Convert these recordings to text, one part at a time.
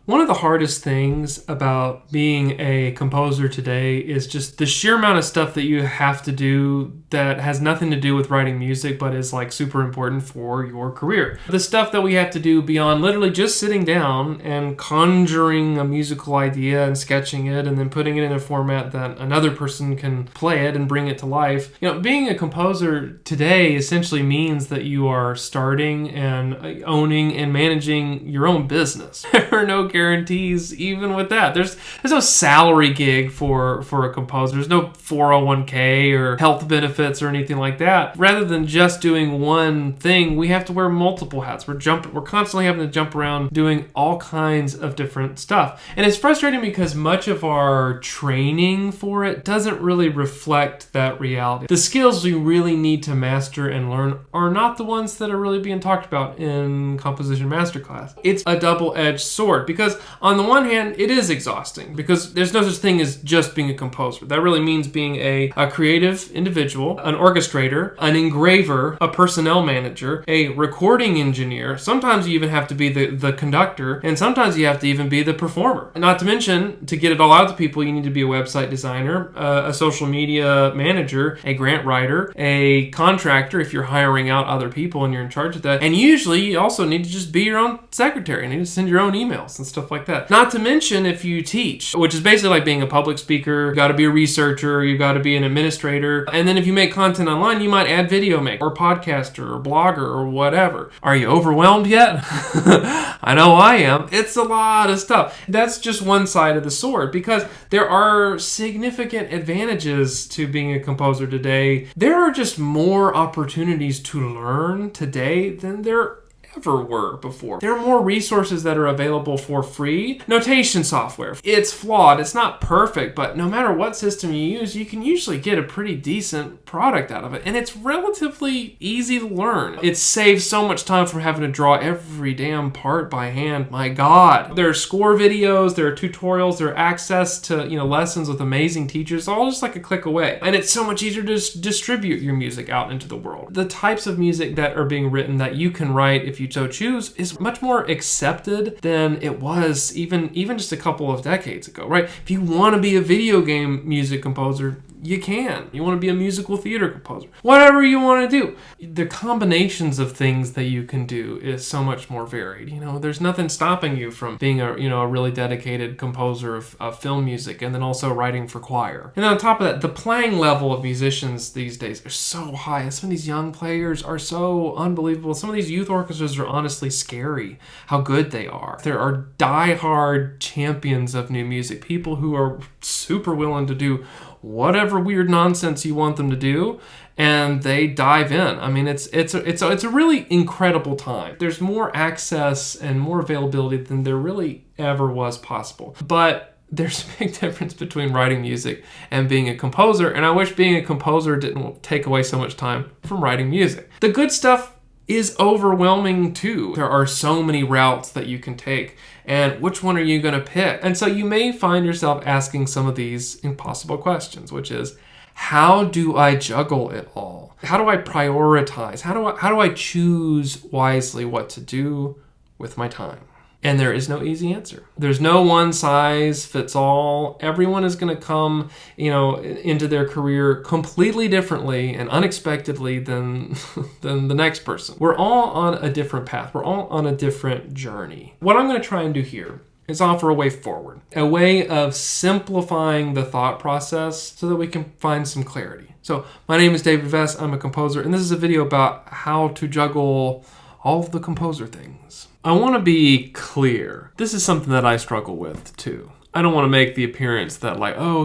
One of the hardest things about being a composer today is just the sheer amount of stuff that you have to do that has nothing to do with writing music, but is like super important for your career. The stuff that we have to do beyond literally just sitting down and conjuring a musical idea and sketching it and then putting it in a format that another person can play it and bring it to life. You know, being a composer today essentially means that you are starting and owning and managing your own business. There are no guarantees even with that. There's no salary gig for a composer. There's no 401k or health benefits or anything like that. Rather than just doing one thing, we have to wear multiple hats. We're constantly having to jump around doing all kinds of different stuff. And it's frustrating because much of our training for it doesn't really reflect that reality. The skills we really need to master and learn are not the ones that are really being talked about in Composition Masterclass. It's a double-edged sword because on the one hand, it is exhausting because there's no such thing as just being a composer. That really means being a creative individual, an orchestrator, an engraver, a personnel manager, a recording engineer. Sometimes you even have to be the conductor, and sometimes you have to even be the performer. Not to mention, to get it all out to people, you need to be a website designer, a social media manager, a grant writer, a contractor if you're hiring out other people and you're in charge of that. And usually you also need to just be your own secretary. You need to send your own emails and stuff like that. Not to mention if you teach, which is basically like being a public speaker. You've got to be a researcher, you've got to be an administrator. And then if you make content online, you might add video maker or podcaster or blogger or whatever. Are you overwhelmed yet? I know I am. It's a lot of stuff. That's just one side of the sword because there are significant advantages to being a composer today. There are just more opportunities to learn today than there ever were before. There are more resources that are available for free. Notation software. It's flawed. It's not perfect, but no matter what system you use, you can usually get a pretty decent product out of it. And it's relatively easy to learn. It saves so much time from having to draw every damn part by hand. My God. There are score videos, there are tutorials, there are access to, lessons with amazing teachers, all just like a click away. And it's so much easier to distribute your music out into the world. The types of music that are being written that you can write if you so choose is much more accepted than it was even just a couple of decades ago, right? If you want to be a video game music composer, you can. You want to be a musical theater composer. Whatever you want to do. The combinations of things that you can do is so much more varied. There's nothing stopping you from being a really dedicated composer of film music and then also writing for choir. And then on top of that, the playing level of musicians these days are so high. Some of these young players are so unbelievable. Some of these youth orchestras are honestly scary how good they are. There are die-hard champions of new music, people who are super willing to do whatever weird nonsense you want them to do, and they dive in. I mean, it's a really incredible time. There's more access and more availability than there really ever was possible. But there's a big difference between writing music and being a composer, and I wish being a composer didn't take away so much time from writing music. The good stuff is overwhelming too. There are so many routes that you can take, and which one are you going to pick? And so you may find yourself asking some of these impossible questions, which is, how do I juggle it all? How do I prioritize? How do I choose wisely what to do with my time? And there is no easy answer. There's no one size fits all. Everyone is going to come, into their career completely differently and unexpectedly than the next person. We're all on a different path. We're all on a different journey. What I'm going to try and do here is offer a way forward, a way of simplifying the thought process so that we can find some clarity. So my name is David Vess. I'm a composer, and this is a video about how to juggle all of the composer things. I want to be clear. This is something that I struggle with too. I don't want to make the appearance that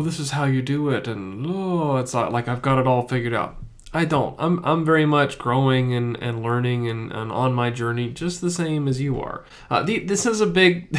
this is how you do it, and it's not like I've got it all figured out. I don't. I'm very much growing and learning and on my journey just the same as you are. This is a big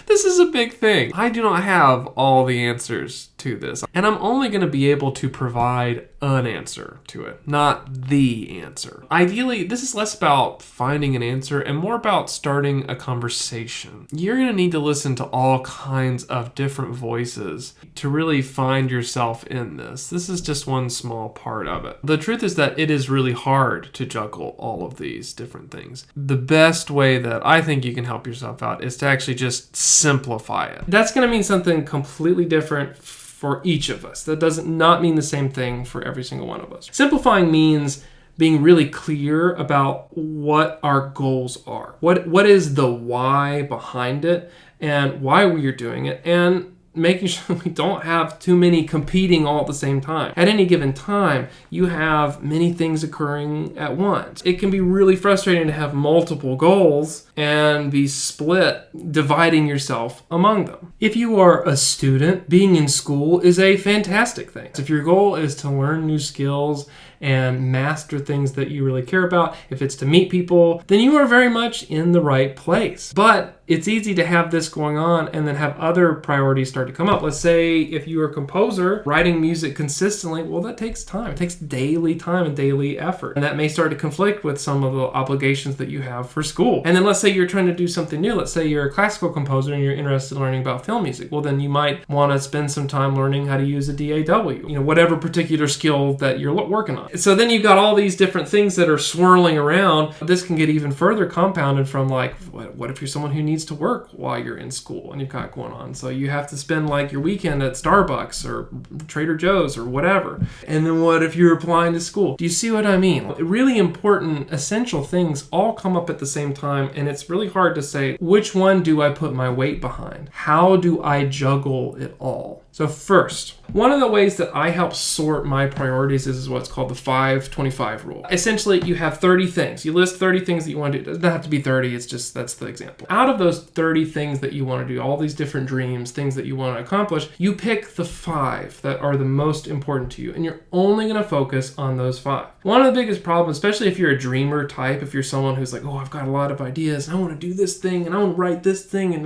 this is a big thing. I do not have all the answers to this, and I'm only going to be able to provide an answer to it, not the answer. Ideally, this is less about finding an answer and more about starting a conversation. You're going to need to listen to all kinds of different voices to really find yourself in this. This is just one small part of it. The truth is that it is really hard to juggle all of these different things. The best way that I think you can help yourself out is to actually just simplify it. That's going to mean something completely different for each of us. That does not mean the same thing for every single one of us. Simplifying means being really clear about what our goals are. What is the why behind it and why we are doing it, and making sure we don't have too many competing all at the same time. At any given time, you have many things occurring at once. It can be really frustrating to have multiple goals and be split, dividing yourself among them. If you are a student, being in school is a fantastic thing. If your goal is to learn new skills and master things that you really care about, if it's to meet people, then you are very much in the right place. But it's easy to have this going on and then have other priorities start to come up. Let's say if you're a composer, writing music consistently, well, that takes time. It takes daily time and daily effort. And that may start to conflict with some of the obligations that you have for school. And then let's say you're trying to do something new. Let's say you're a classical composer and you're interested in learning about film music. Well, then you might want to spend some time learning how to use a DAW, whatever particular skill that you're working on. So then you've got all these different things that are swirling around. This can get even further compounded from like, what if you're someone who needs to work while you're in school and you've got going on? So you have to spend like your weekend at Starbucks or Trader Joe's or whatever. And then what if you're applying to school? Do you see what I mean? Really important, essential things all come up at the same time, and it's really hard to say, which one do I put my weight behind? How do I juggle it all? So first, one of the ways that I help sort my priorities is what's called the 5-25 rule. Essentially, you have 30 things. You list 30 things that you want to do. It doesn't have to be 30, it's just, that's the example. Out of those 30 things that you want to do, all these different dreams, things that you want to accomplish, you pick the 5 that are the most important to you, and you're only going to focus on those 5. One of the biggest problems, especially if you're a dreamer type, if you're someone who's like, oh, I've got a lot of ideas, and I want to do this thing, and I want to write this thing, and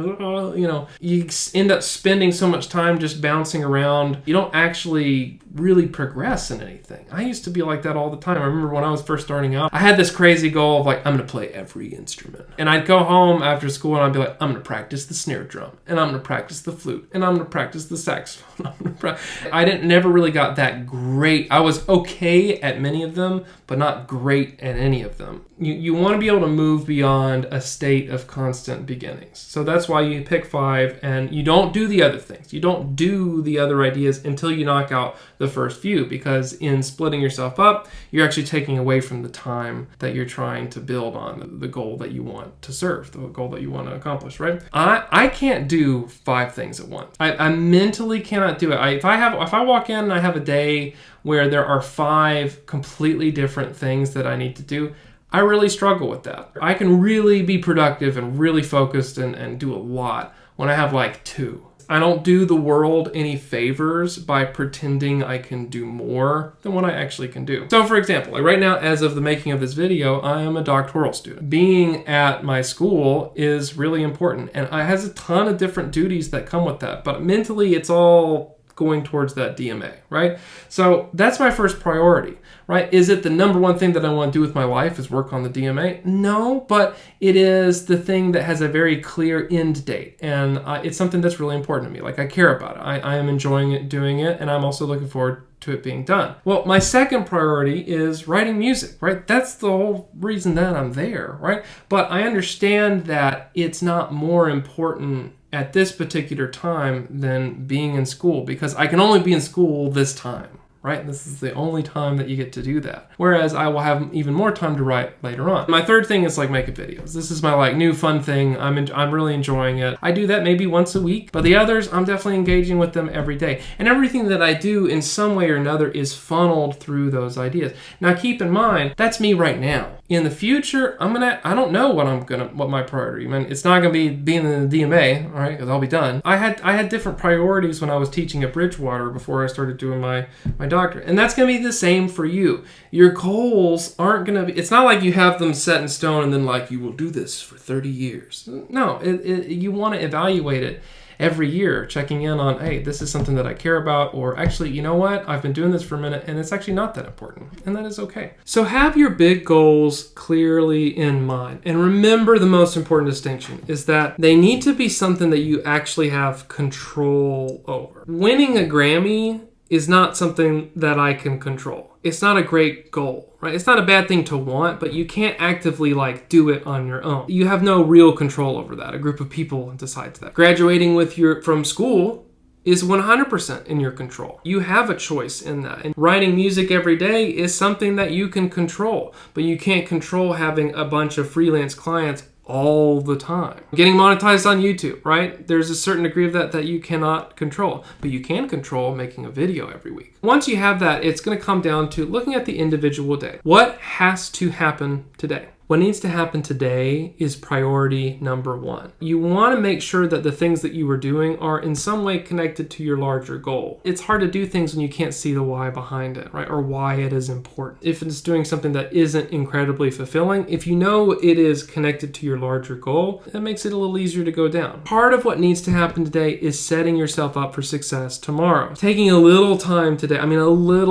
you end up spending so much time just bouncing around. You don't actually really progress in anything. I used to be like that all the time. I remember when I was first starting out, I had this crazy goal of like, I'm going to play every instrument. And I'd go home after school and I'd be like, I'm going to practice the snare drum, and I'm going to practice the flute, and I'm going to practice the saxophone. I never really got that great. I was okay at many of them, but not great at any of them. You want to be able to move beyond a state of constant beginnings. So that's why you pick 5, and you don't do the other things. You don't do the other ideas until you knock out the first few, because in splitting yourself up, you're actually taking away from the time that you're trying to build on the goal that you want to serve, the goal that you want to accomplish, right? I can't do 5 things at once. I mentally cannot do it. If I walk in and I have a day where there are 5 completely different things that I need to do, I really struggle with that. I can really be productive and really focused and do a lot when I have like 2. I don't do the world any favors by pretending I can do more than what I actually can do. So for example, like right now, as of the making of this video, I am a doctoral student. Being at my school is really important, and it has a ton of different duties that come with that, but mentally it's all going towards that DMA, right? So that's my first priority, right? Is it the number one thing that I want to do with my life is work on the DMA? No, but it is the thing that has a very clear end date, and it's something that's really important to me. Like, I care about it. I am enjoying it, doing it, and I'm also looking forward to it being done. Well, my second priority is writing music, right? That's the whole reason that I'm there, right? But I understand that it's not more important at this particular time than being in school, because I can only be in school this time, right? This is the only time that you get to do that. Whereas I will have even more time to write later on. My third thing is like making videos. This is my like new fun thing. I'm really enjoying it. I do that maybe once a week, but the others, I'm definitely engaging with them every day. And everything that I do in some way or another is funneled through those ideas. Now keep in mind, that's me right now. In the future, I don't know what my priority. I mean, it's not gonna be being in the DMA, all right, because I'll be done. I had different priorities when I was teaching at Bridgewater before I started doing my doctorate, and that's gonna be the same for you. Your goals aren't gonna be. It's not like you have them set in stone and then like you will do this for 30 years. No, you want to evaluate it every year checking in on, hey, this is something that I care about, or actually, you know what? I've been doing this for a minute and it's actually not that important. And that is okay. So have your big goals clearly in mind. And remember, the most important distinction is that they need to be something that you actually have control over. Winning a Grammy is not something that I can control. It's not a great goal, right? It's not a bad thing to want, but you can't actively do it on your own. You have no real control over that. A group of people decides that. Graduating from school is 100% in your control. You have a choice in that. And writing music every day is something that you can control, but you can't control having a bunch of freelance clients all the time. Getting monetized on YouTube, right? There's a certain degree of that you cannot control, but you can control making a video every week. Once you have that, it's going to come down to looking at the individual day. What has to happen today? What needs to happen today is priority number one. You want to make sure that the things that you are doing are in some way connected to your larger goal. It's hard to do things when you can't see the why behind it, right? Or why it is important. If it's doing something that isn't incredibly fulfilling, if you know it is connected to your larger goal, that makes it a little easier to go down. Part of what needs to happen today is setting yourself up for success tomorrow. Taking a little time today,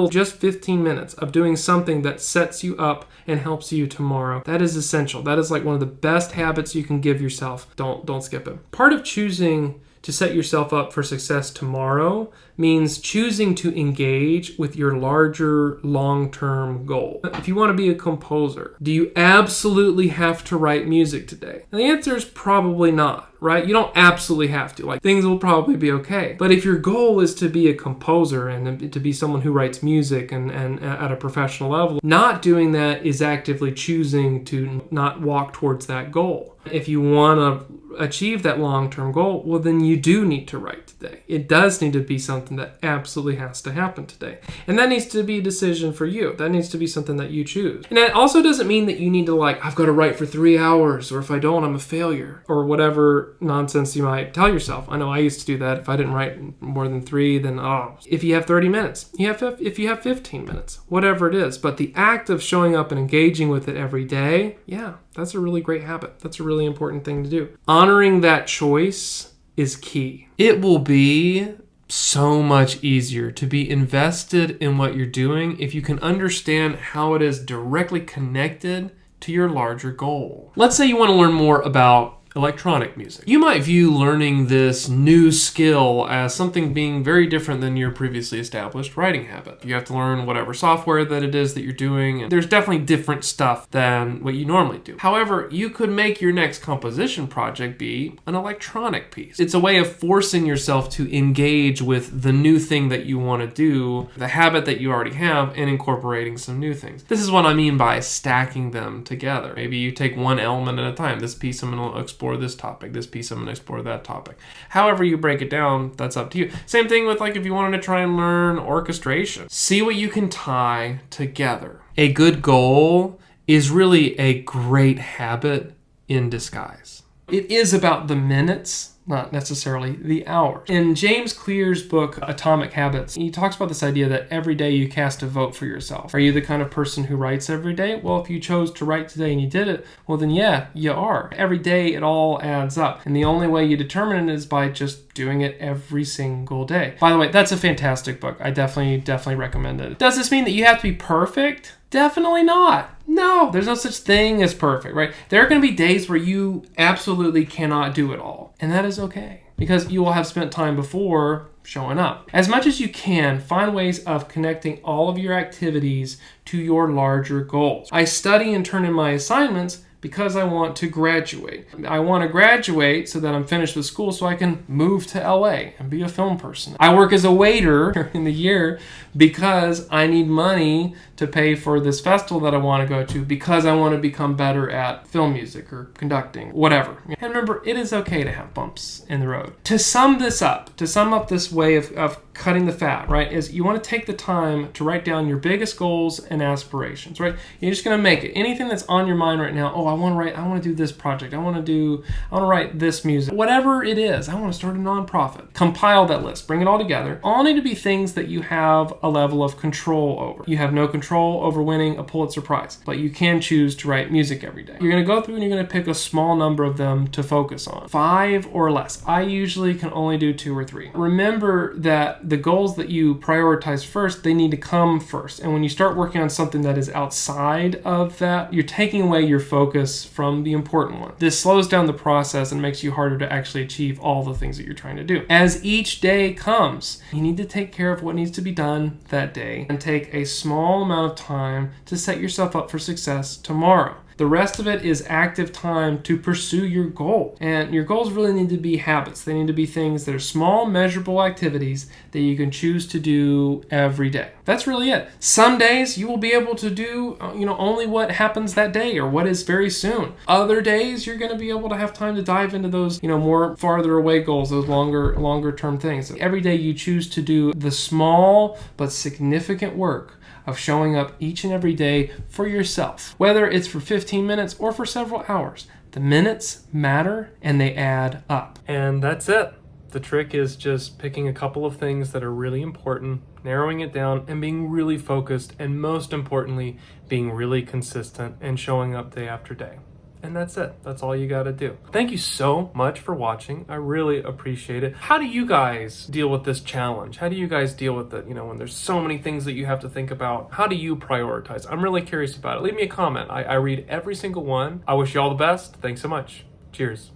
just 15 minutes of doing something that sets you up and helps you tomorrow. That is essential. That is one of the best habits you can give yourself. Don't skip it. Part of choosing to set yourself up for success tomorrow means choosing to engage with your larger long-term goal. If you want to be a composer, do you absolutely have to write music today? And the answer is probably not, right? You don't absolutely have to. Things will probably be okay. But if your goal is to be a composer and to be someone who writes music and at a professional level, not doing that is actively choosing to not walk towards that goal. If you want to achieve that long-term goal, well, then you do need to write today. It does need to be something that absolutely has to happen today. And that needs to be a decision for you. That needs to be something that you choose. And that also doesn't mean that you need to I've got to write for 3 hours, or if I don't, I'm a failure, or whatever nonsense you might tell yourself. I know I used to do that. If I didn't write more than 3, then if you have 30 minutes, if you have 15 minutes, whatever it is. But the act of showing up and engaging with it every day, yeah, that's a really great habit. That's a really important thing to do. Honoring that choice is key. It will be so much easier to be invested in what you're doing if you can understand how it is directly connected to your larger goal. Let's say you want to learn more about electronic music. You might view learning this new skill as something being very different than your previously established writing habit. You have to learn whatever software that it is that you're doing, and there's definitely different stuff than what you normally do. However, you could make your next composition project be an electronic piece. It's a way of forcing yourself to engage with the new thing that you want to do, the habit that you already have, and incorporating some new things. This is what I mean by stacking them together. Maybe you take one element at a time. This piece I'm going to explore this topic. This piece I'm going to explore that topic. However you break it down, that's up to you. Same thing with if you wanted to try and learn orchestration. See what you can tie together. A good goal is really a great habit in disguise. It is about the minutes, not necessarily the hours. In James Clear's book, Atomic Habits, he talks about this idea that every day you cast a vote for yourself. Are you the kind of person who writes every day? Well, if you chose to write today and you did it, well then yeah, you are. Every day it all adds up. And the only way you determine it is by just doing it every single day. By the way, that's a fantastic book. I definitely recommend it. Does this mean that you have to be perfect? Definitely not. No, there's no such thing as perfect, right? There are going to be days where you absolutely cannot do it all. And that is okay, because you will have spent time before showing up. As much as you can, find ways of connecting all of your activities to your larger goals. I study and turn in my assignments because I want to graduate. I want to graduate so that I'm finished with school so I can move to LA and be a film person. I work as a waiter in the year because I need money to pay for this festival that I want to go to, because I want to become better at film music or conducting, whatever. And remember, it is okay to have bumps in the road. To sum up this way of cutting the fat, right, is you want to take the time to write down your biggest goals and aspirations, right? You're just going to make it. Anything that's on your mind right now, oh, I want to do this project. I want to write this music. Whatever it is, I want to start a nonprofit. Compile that list. Bring it all together. All need to be things that you have a level of control over. You have no control over winning a Pulitzer Prize, but you can choose to write music every day. You're going to go through and you're going to pick a small number of them to focus on. 5 or less. I usually can only do 2 or 3. Remember that the goals that you prioritize first, they need to come first. And when you start working on something that is outside of that, you're taking away your focus from the important one. This slows down the process and makes you harder to actually achieve all the things that you're trying to do. As each day comes, you need to take care of what needs to be done that day and take a small amount of time to set yourself up for success tomorrow. The rest of it is active time to pursue your goal. And your goals really need to be habits. They need to be things that are small, measurable activities that you can choose to do every day. That's really it. Some days you will be able to do, only what happens that day or what is very soon. Other days you're going to be able to have time to dive into those, more farther away goals, those longer term things. Every day you choose to do the small but significant work of showing up each and every day for yourself, whether it's for 15 minutes or for several hours. The minutes matter and they add up. And that's it. The trick is just picking a couple of things that are really important, narrowing it down, and being really focused, and most importantly, being really consistent and showing up day after day. And that's it. That's all you got to do. Thank you so much for watching. I really appreciate it. How do you guys deal with this challenge? How do you guys deal with it? When there's so many things that you have to think about, how do you prioritize? I'm really curious about it. Leave me a comment. I read every single one. I wish you all the best. Thanks so much. Cheers.